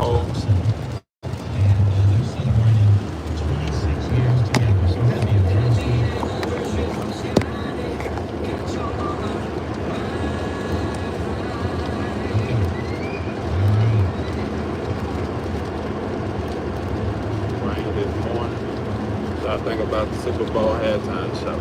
O's. Rain this morning. So I think about the Super Bowl halftime show.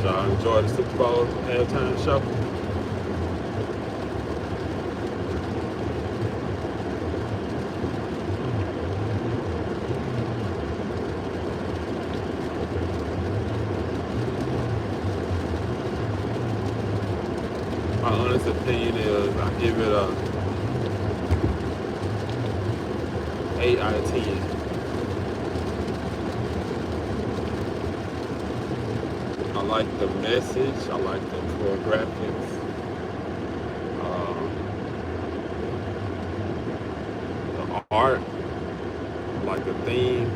Y'all enjoy the Super Bowl halftime show? My honest opinion is I give it a 8 out of 10. I like the message. I like the choreographics. The art. I like the theme.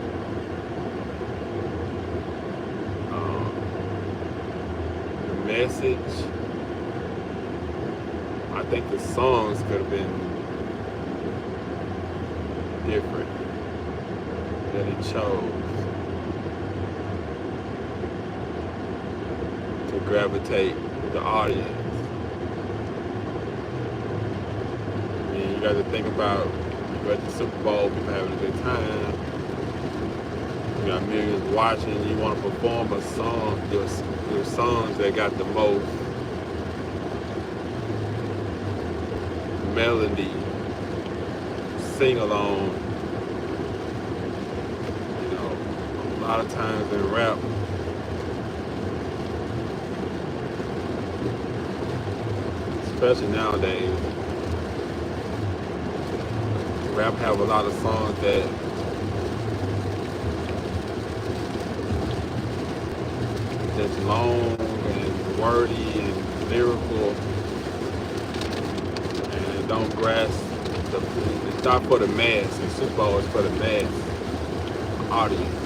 The message. I think the songs could have been different that he chose to gravitate the audience. I mean, you got to think about you're at the Super Bowl, people having a good time. You got millions watching. You want to perform a song, your songs that got the most melody, sing along. You know, a lot of times in rap, especially nowadays, rap have a lot of songs that's long and wordy and lyrical and don't grasp it's not for the mass. The Super Bowl is for the mass audience.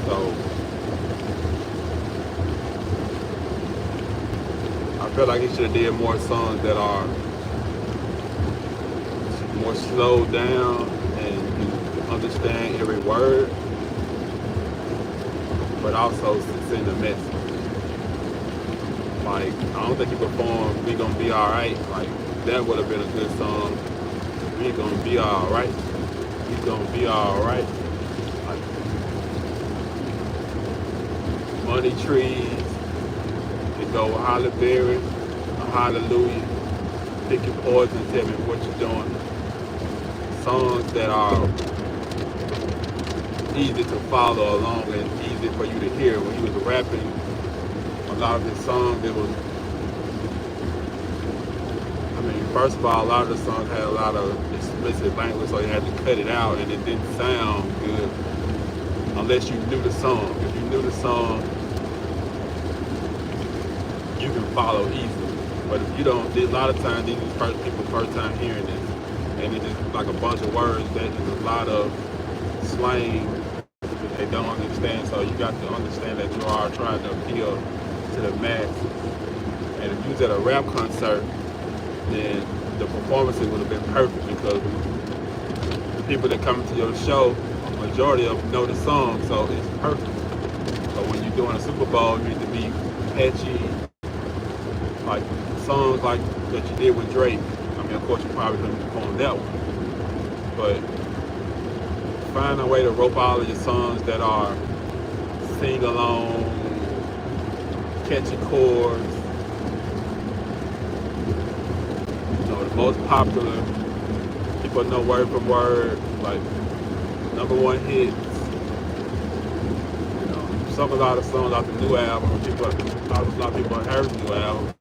So I feel like he should have did more songs that are more slowed down and you understand every word, but also send a message. Like, I don't think he performed We Gonna Be Alright. Like, that would have been a good song. We gonna be alright. We gonna be alright. Like, Money Trees, to go Holly Berry, Hallelujah, Pick Your Poison, Tell Me What You're Doing. Songs that are easy to follow along and easy for you to hear. When he was rapping, a lot of his songs, it was, I mean, first of all, a lot of the songs had a lot of explicit language, so you had to cut it out, and it didn't sound good unless you knew the song. If you knew the song, you can follow easily. But if you don't, a lot of times these are people first time hearing this, and it's just like a bunch of words that is a lot of slang that they don't understand. So you got to understand that you are trying to appeal to the masses. And if you was at a rap concert, then the performances would have been perfect because the people that come to your show, a majority of them know the song, so it's perfect. But when you're doing a Super Bowl, you need to be catchy, like songs like that you did with Drake. I mean, of course, you probably couldn't perform that one, but find a way to rope all of your songs that are sing along, catchy chords. You know, the most popular, people know word for word, like #1 hits. You know, sung a lot of songs off the new album. A lot of people heard the new album.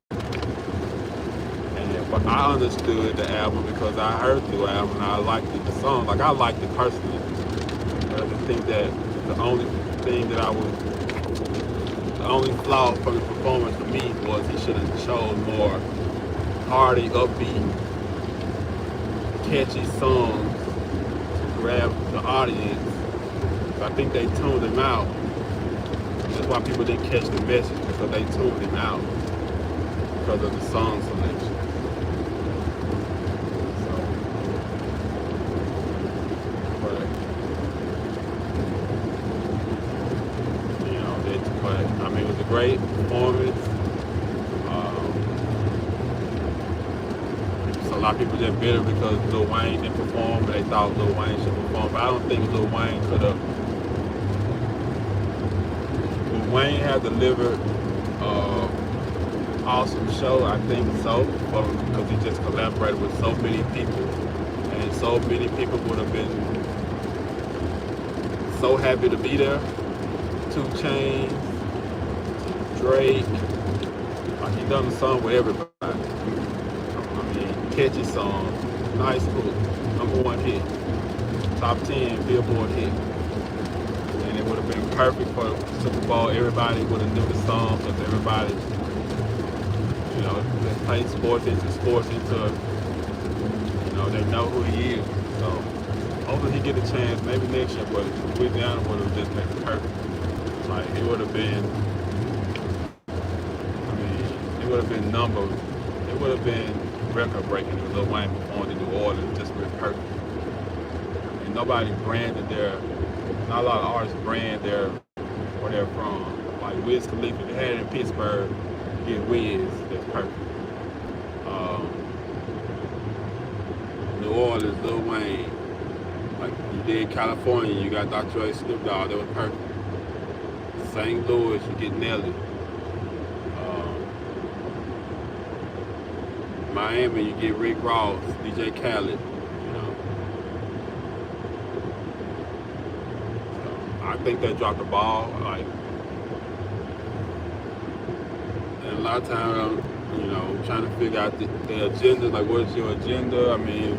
But I understood the album because I heard the album and I liked the song. Like, I liked it personally. But I just think that the only flaw from the performance for me was he should have chose more hearty, upbeat, catchy songs to grab the audience. So I think they tuned him out. That's why people didn't catch the message, because they tuned him out because of the song selection. It was a great performance. So a lot of people just bitter because Lil Wayne didn't perform, but they thought Lil Wayne should perform. But I don't think Lil Wayne could have. Lil Wayne had delivered awesome show, I think so, because he just collaborated with so many people, and so many people would have been so happy to be there. 2 Chainz, Drake, like he done a song with everybody. I mean, catchy song, nice hook, #1 hit, top 10 Billboard hit. And it would have been perfect for Super Bowl. Everybody would have knew the song because everybody, you know, that play sports into, you know, they know who he is. So hopefully he get a chance, maybe next year, but Louisiana would have just been perfect. Like, it would have been, it would have been record breaking if Lil Wayne performed in New Orleans, just been perfect. And nobody branded not a lot of artists brand where they're from. Like Wiz Khalifa, they had it in Pittsburgh, get Wiz, that's perfect. New Orleans, Lil Wayne, like you did California, you got Dr. Dre, Snoop Dogg, that was perfect. St. Louis, you get Nelly. Miami, you get Rick Ross, DJ Khaled, you know. So I think they dropped the ball, like, and a lot of times, you know, trying to figure out the agenda, like, what's your agenda? I mean,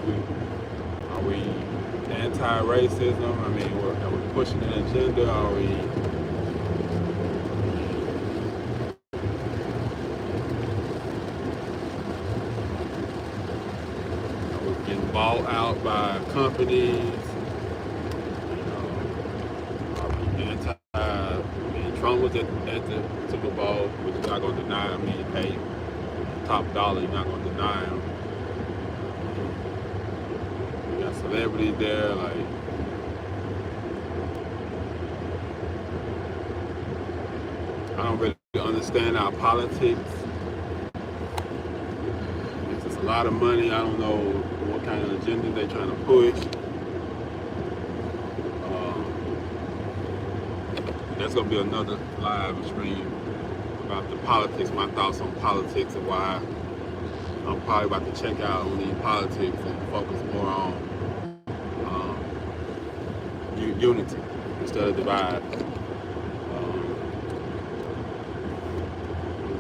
are we anti-racism? I mean, are we pushing an agenda? Are we bought out by companies? You know, Trump was at the Super Bowl, which you're not going to deny him. I mean, he paid top dollar, you're not going to deny him. You got celebrities there, like, I don't really understand our politics. It's just a lot of money. I don't know what kind of agenda they're trying to push. That's going to be another live stream about the politics, my thoughts on politics, and why I'm probably about to check out on these politics and focus more on unity instead of divide.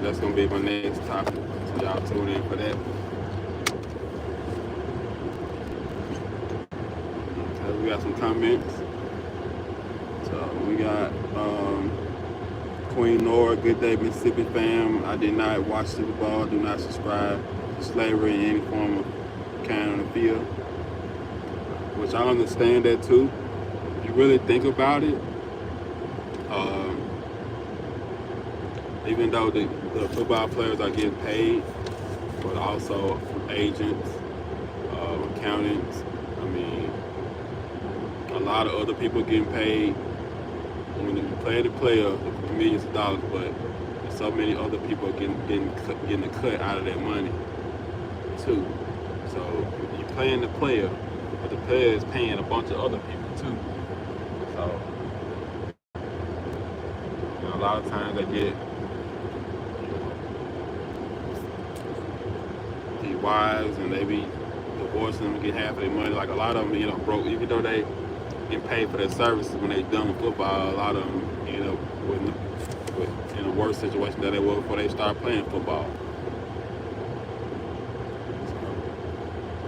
That's going to be my next topic, so y'all tune in for that. We got some comments. So we got Queen Nora, good day Mississippi fam. I did not watch Super Bowl, do not subscribe to slavery in any form of kind of field. Which I understand that too. If you really think about it, even though the football players are getting paid, but also agents, accountants. I mean, a lot of other people getting paid. When you play the player, millions of dollars, but so many other people are getting a cut out of that money too. So you're playing the player, but the player is paying a bunch of other people too. So a lot of times they get the wives and they be divorcing them and get half of their money. Like a lot of them, broke, even though they get paid for their services when they done with football. A lot of them end up in a worse situation than they were before they start playing football. So,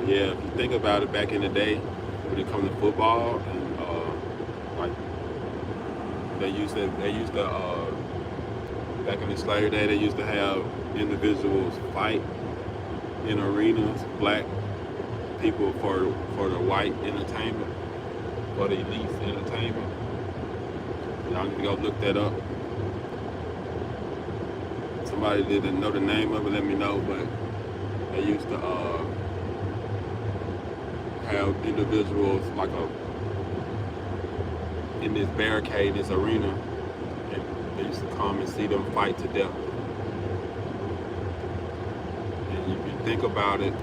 yeah, if you think about it, back in the day when it comes to football, and like they used to back in the slavery day, they used to have individuals fight in arenas, black people for the white entertainment, for the elite entertainment. Y'all need to go look that up. Somebody didn't know the name of it, let me know, but they used to have individuals like in this barricade, this arena, and they used to come and see them fight to death. And if you think about it,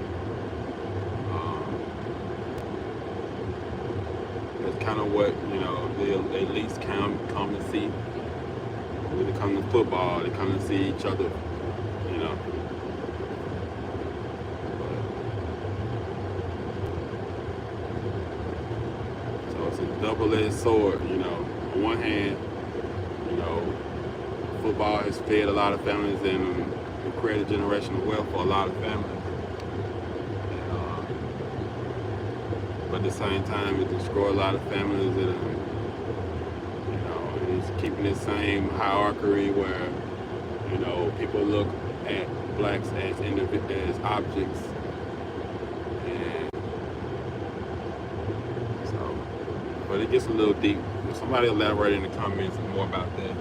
that's kind of what the elites come to see. When it comes to football, they come to see each other, So it's a double-edged sword, On one hand, football has fed a lot of families and created generational wealth for a lot of families. But at the same time, it destroys a lot of families and it's keeping this same hierarchy where, people look at blacks as objects. And so, but it gets a little deep. Somebody elaborate in the comments more about that,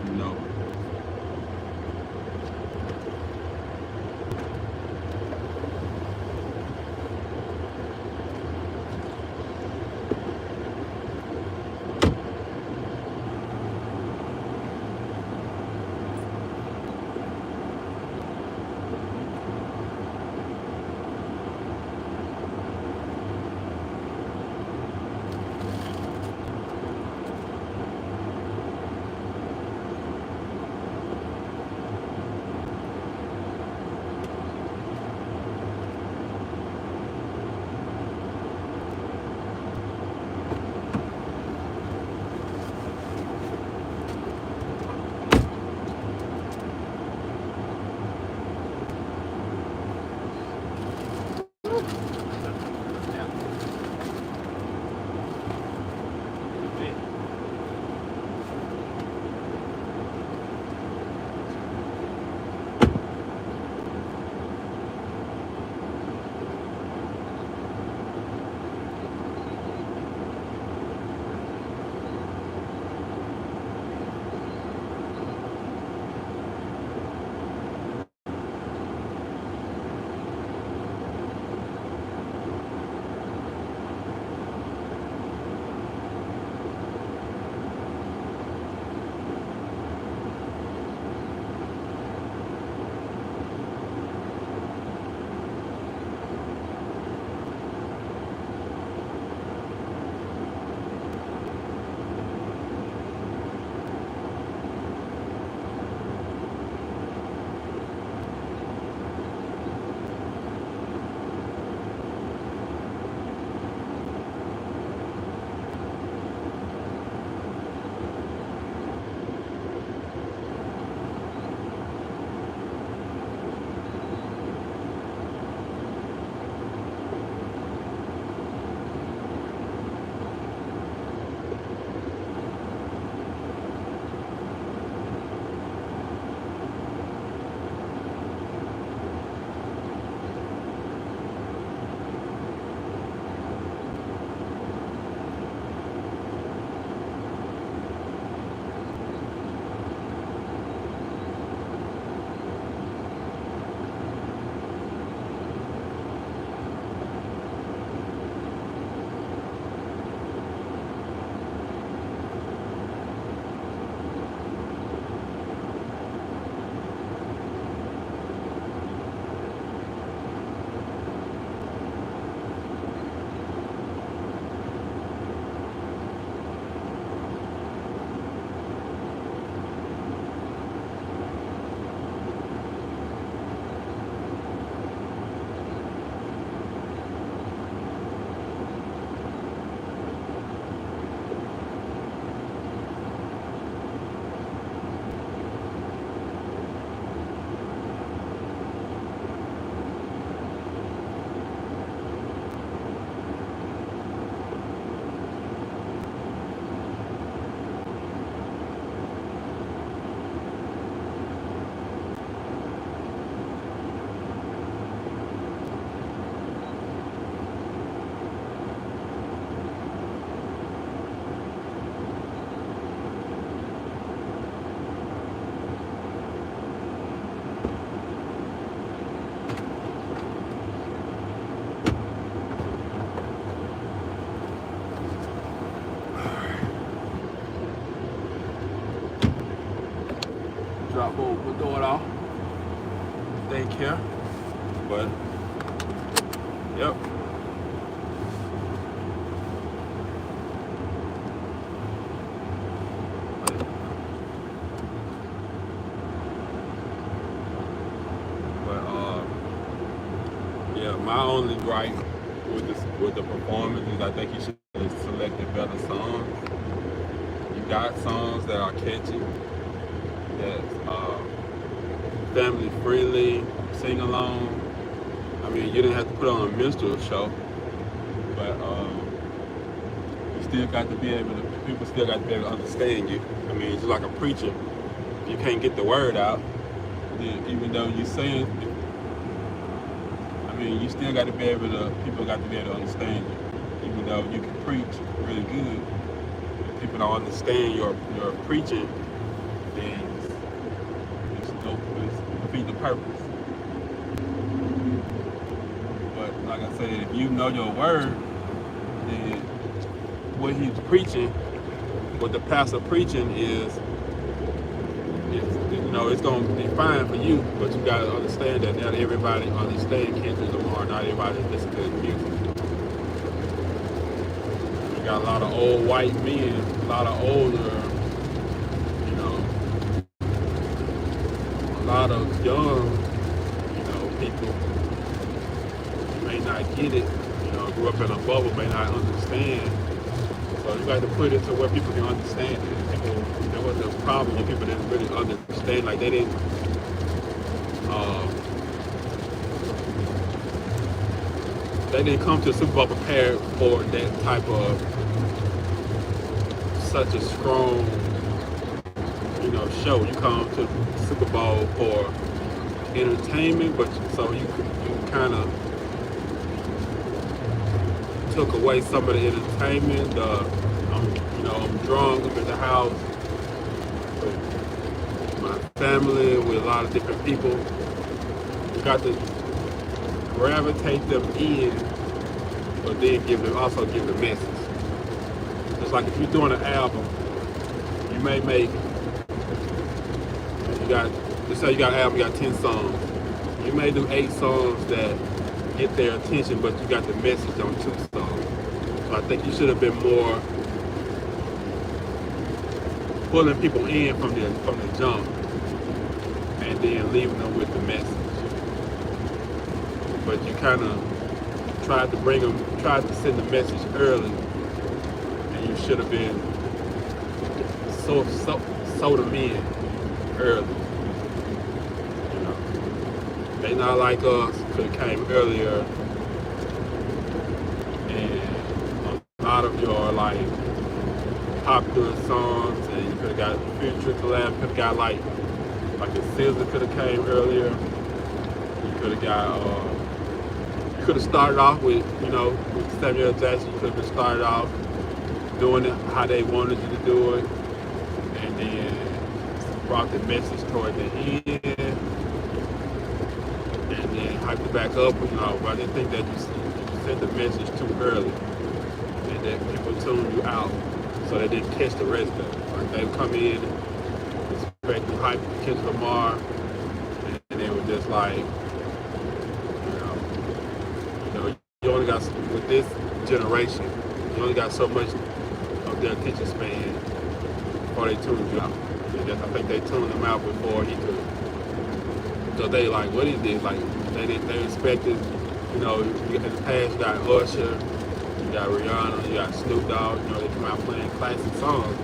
drop over my daughter off. Daycare. But, yep. Yeah, my only gripe with the performance is I think you should have selected better songs. You got songs that are catchy, that's family friendly, sing along. I mean, you didn't have to put on a minstrel show, but you still got to be able to. People still got to be able to understand you. I mean, just like a preacher, you can't get the word out, even though you saying. I mean, you still got to be able to. People got to be able to understand you, even though you can preach really good. If people don't understand your preaching, then it's defeat the purpose. But like I said, if you know your word, then what he's preaching, what the pastor preaching is you know, it's gonna be fine for you, but you gotta understand that not everybody understands Kendrick Lamar, not everybody listens to his music. You got a lot of old white men, a lot of older, you know, a lot of young, you know, people may not get it, you know, grew up in a bubble, may not understand. So you got to put it to where people can understand it. There was a problem when people didn't really understand, like they didn't come to Super Bowl prepared for that type of such a strong, you know, show. You come to Super Bowl for entertainment, but so you kind of took away some of the entertainment. I'm drunk, I'm at the house with my family, with a lot of different people. You got to gravitate them in, but then also give the message. It's like if you're doing an album, you may make, let's say you got an album, you got 10 songs. You may do 8 songs that get their attention, but you got the message on 2 songs. So I think you should have been more pulling people in from the jump, and then leaving them with the message. But you kind of tried to send the message early, and you should have been sold them in early. You know, They Not Like Us could have came earlier, and a lot of your like popular songs, and you could have got Future collab, could have got like the SZA could have came earlier. You could have got you could have started off with, you know, with Samuel Jackson. You could have started off doing it how they wanted you to do it, and then brought the message toward the end, and then hyped it back up. You know, but I didn't think that you sent the message too early, and that people tuned you out, so they didn't catch the rest of it. Like they come in expecting hype Kendrick Lamar, and they were just like, you only got, with this generation, you only got so much of their attention span before they tuned you out. And I think they tuned him out before he could. So they like, what is this? Like they expected, you know, in the past you got Usher, you got Rihanna, you got Snoop Dogg, you know, they come out playing classic songs.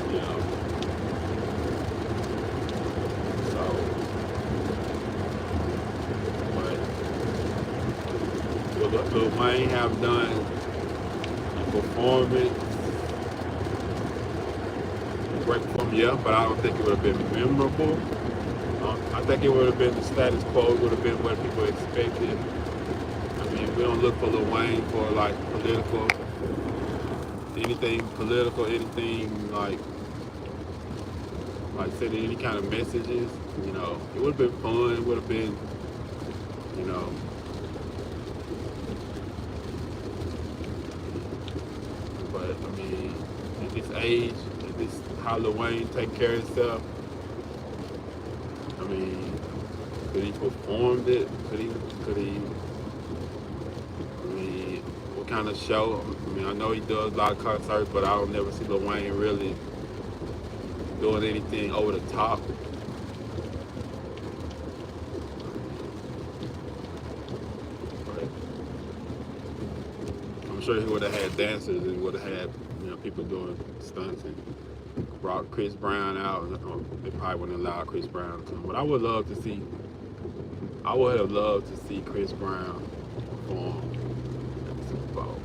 You know. So, but what Lil Wayne have done in performance, great performance, yeah, but I don't think it would have been memorable. I think it would have been the status quo, it would have been what people expected. I mean, we don't look for Lil Wayne for like anything like sending any kind of messages, you know. It would have been fun, it would have been, you know. But I mean, at this age, at this how Lil Wayne take care of himself, I mean, could he performed it? Could he, I mean, what kind of show? I mean, I know he does a lot of concerts, but I don't never see Lil Wayne really doing anything over the top. But I'm sure he would have had dancers and would have had, people doing stunts and brought Chris Brown out. They probably wouldn't allow Chris Brown to come. But I would have loved to see Chris Brown perform at the Super Bowl.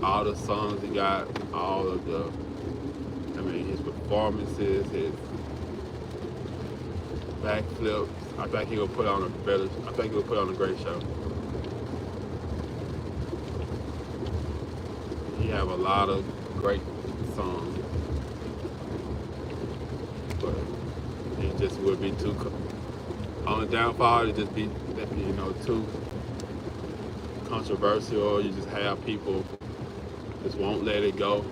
All the songs he got, all of his performances, his backflips. I think he would put on a great show. He have a lot of great songs, but it just would be too. On the downfall, it just be too controversial. You just have people just won't let it go.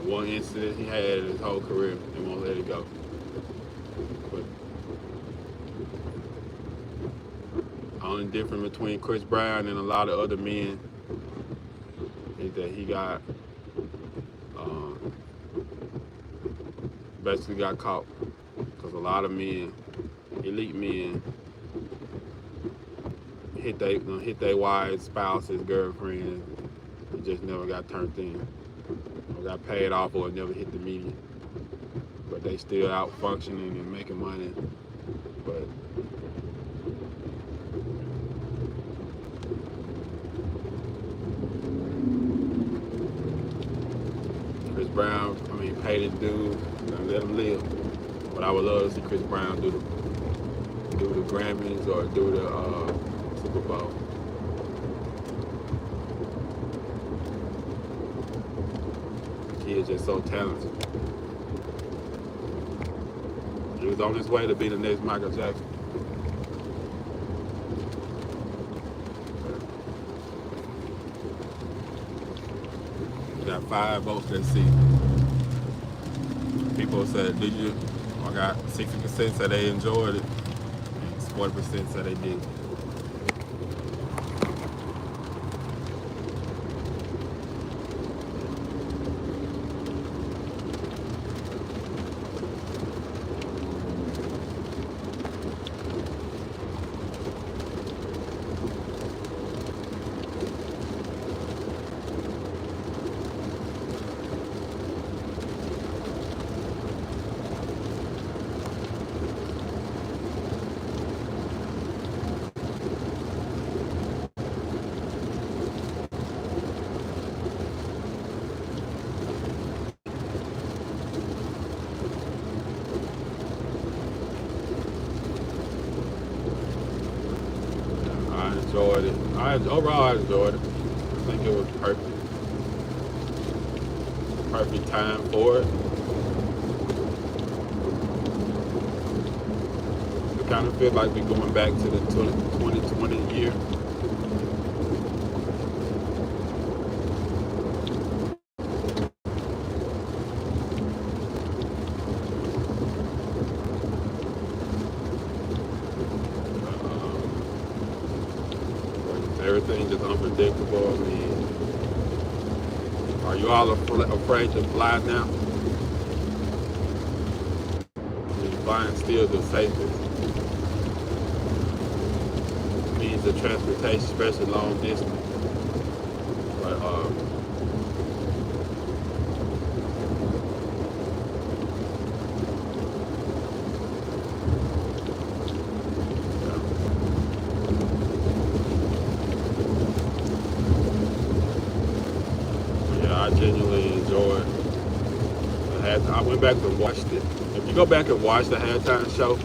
One incident he had in his whole career, they won't let it go. But only difference between Chris Brown and a lot of other men is that he got basically got caught, because a lot of men, elite men, hit their wives, spouses, girlfriends, and just never got turned in, or got paid off, or never hit the media. But they still out functioning and making money. But Chris Brown, pay the dude and let him live. But I would love to see Chris Brown do the Grammys or do the Super Bowl. He is just so talented. He was on his way to be the next Michael Jackson. He got 5 votes that season. People said, "Did you?" I got 60% said they enjoyed it, and 40% said they didn't. Enjoyed it. Overall, I enjoyed it. I think it was perfect time for it. It kind of feels like we're going back to the 2020 year. Everything just unpredictable. Are you all afraid to fly now? Flying still the safest means of transportation, especially long distance. But I genuinely enjoyed it. I went back and watched it. If you go back and watch the halftime show,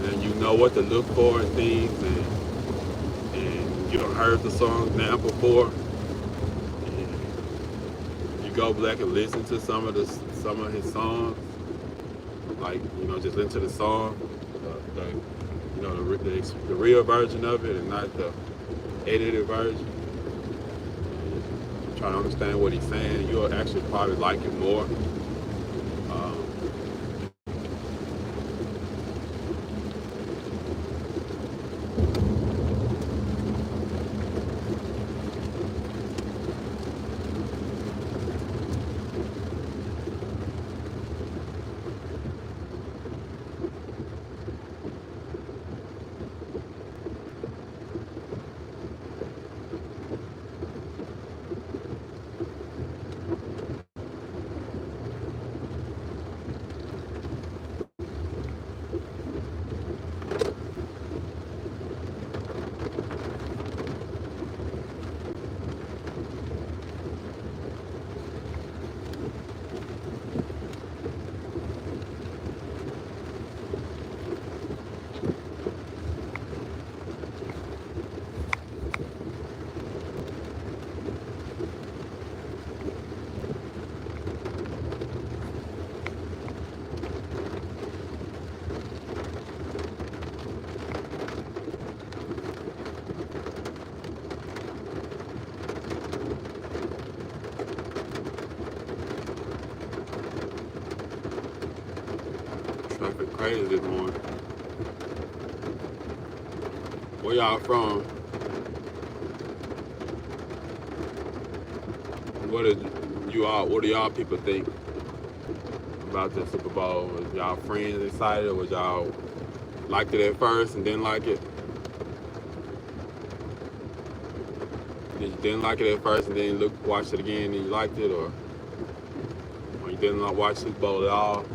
then you know what to look for and things, and you done heard the songs now before. And you go back and listen to some of his songs, like just listen to the song, the real version of it, and not the edited version. Trying to understand what he's saying, you'll actually probably like it more. traffic crazy this morning. Where y'all from? What do y'all people think about the Super Bowl? Was y'all friends excited, or was y'all liked it at first and didn't like it? You didn't like it at first and then watched it again and you liked it, or you didn't watch Super Bowl at all?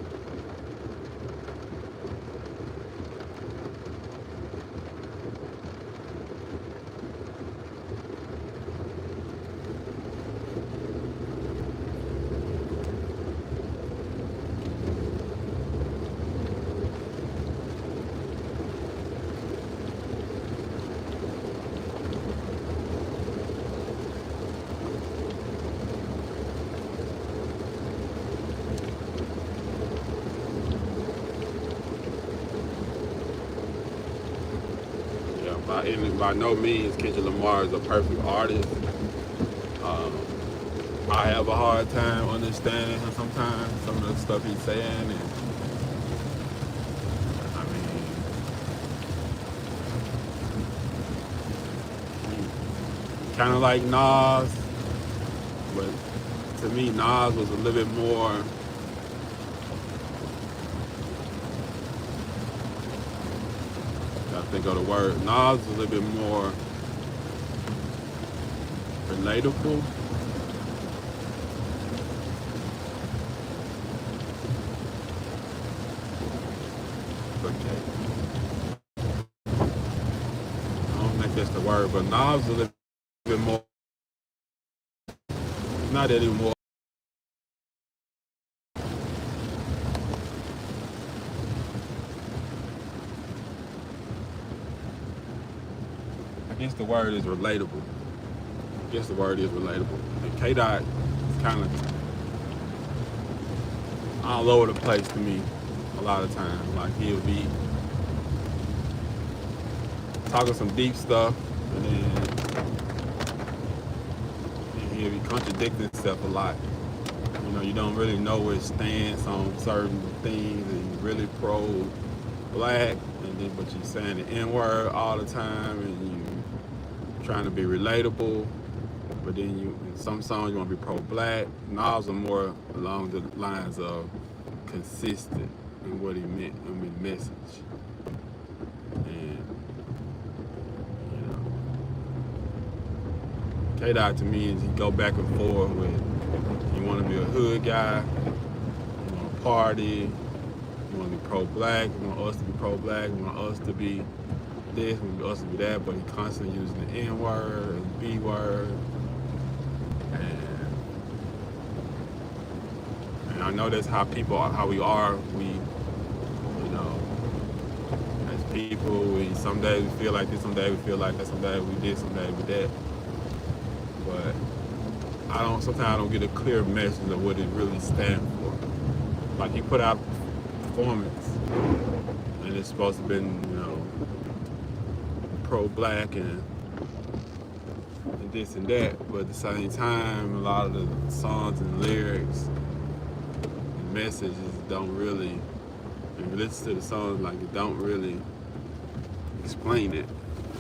By no means Kendrick Lamar is a perfect artist. I have a hard time understanding him sometimes, some of the stuff he's saying, and I mean, kind of like Nas, but to me, Nas was a little bit more. I think of the word. Nas is a little bit more relatable. Okay. I don't think that's the word, but Nas is a little bit more. Not anymore. I guess the word is relatable. And K-Dot is kind of all over the place to me a lot of times. Like, he'll be talking some deep stuff, and then he'll be contradicting himself a lot. You know, you don't really know his stance on certain things, and he's really pro-black, but you're saying the N-word all the time, and you trying to be relatable, but then in some songs you want to be pro-black. Nas are more along the lines of consistent in what he meant, his message. And you know, K-Dot to me is he go back and forth with, you want to be a hood guy, you want to party, you want to be pro-black, you want us to be pro-black, you want us to be this, we want us to be that, but he constantly using the N-word and the B-word. And I know that's how people are, how we are. We, you know, as people, some days we feel like this, some days we feel like that, some days we this, some days we that. But sometimes I don't get a clear message of what it really stands for. Like, he put out performance, and it's supposed to be, you know, pro-black and this and that, but at the same time, a lot of the songs and lyrics and messages don't really, if you listen to the songs, like, it don't really explain it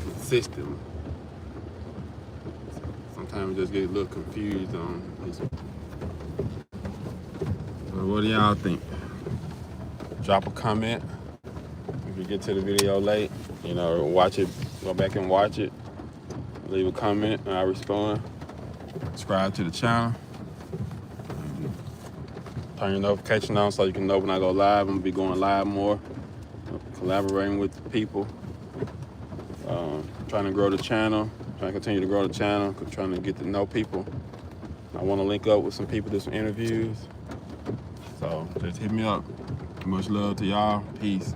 consistently. Sometimes we just get a little confused on this. So what do y'all think? Drop a comment. If you get to the video late, you know, watch it, go back and watch it. Leave a comment and I respond. Subscribe to the channel. Turn your notification on so you can know when I go live. I'm gonna be going live more, collaborating with the people. Trying to grow the channel, trying to continue to grow the channel, trying to get to know people. I want to link up with some people, do some interviews. So just hit me up. Much love to y'all. Peace.